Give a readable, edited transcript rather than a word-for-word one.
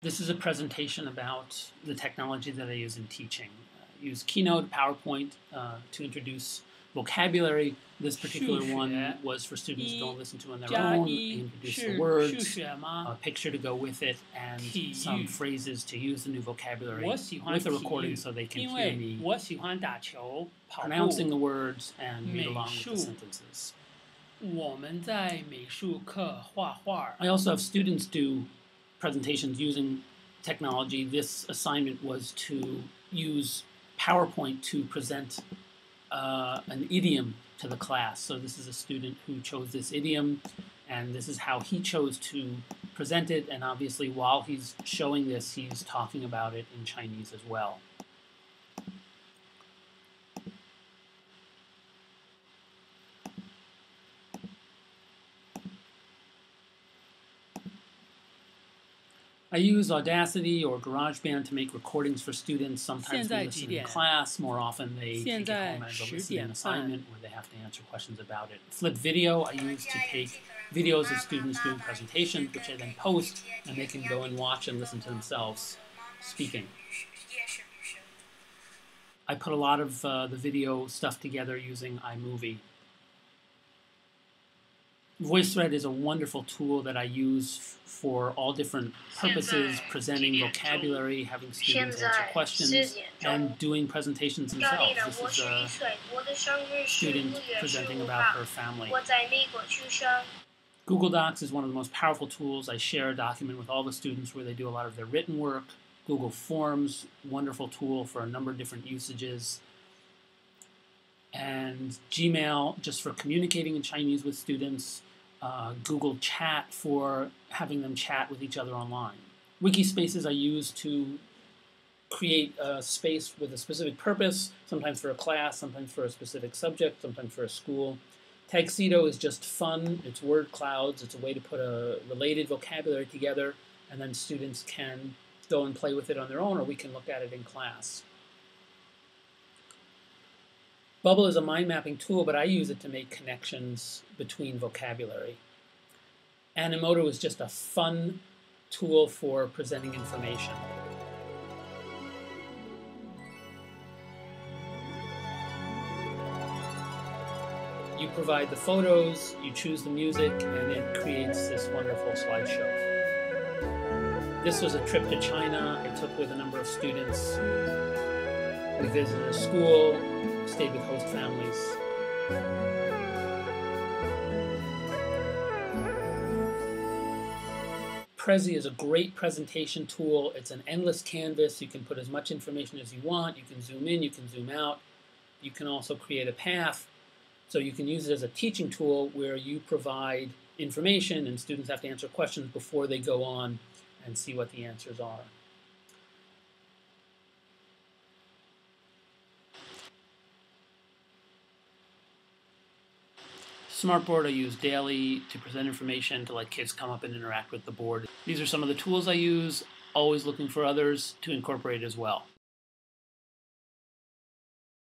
This is a presentation about the technology that I use in teaching. I use Keynote, PowerPoint to introduce vocabulary. This particular one was for students to go and listen to on their own. I introduce the words, a picture to go with it, and some phrases to use the new vocabulary with a recording so they can hear me pronouncing the words and read along with the sentences. I also have students do presentations using technology. This assignment was to use PowerPoint to present an idiom to the class. So this is a student who chose this idiom, and this is how he chose to present it. And obviously, while he's showing this, he's talking about it in Chinese as well. I use Audacity or GarageBand to make recordings for students. Sometimes they listen in class. More often they take it home as a listening assignment where they have to answer questions about it. Flip Video I use to take videos of students doing presentations, which I then post, and they can go and watch and listen to themselves speaking. I put a lot of the video stuff together using iMovie. VoiceThread is a wonderful tool that I use for all different purposes, presenting vocabulary, having students answer questions, and doing presentations themselves. This is a student presenting about her family. Google Docs is one of the most powerful tools. I share a document with all the students where they do a lot of their written work. Google Forms, wonderful tool for a number of different usages. And Gmail, just for communicating in Chinese with students. Google Chat for having them chat with each other online. Wikispaces I use to create a space with a specific purpose, sometimes for a class, sometimes for a specific subject, sometimes for a school. Tagxedo is just fun. It's word clouds. It's a way to put a related vocabulary together, and then students can go and play with it on their own, or we can look at it in class. Bubble is a mind mapping tool, but I use it to make connections between vocabulary. Animoto is just a fun tool for presenting information. You provide the photos, you choose the music, and it creates this wonderful slideshow. This was a trip to China I took with a number of students. We visited a school, stayed with host families. Prezi is a great presentation tool. It's an endless canvas. You can put as much information as you want. You can zoom in, you can zoom out. You can also create a path. So you can use it as a teaching tool where you provide information and students have to answer questions before they go on and see what the answers are. Smartboard I use daily to present information, to let kids come up and interact with the board. These are some of the tools I use, always looking for others to incorporate as well.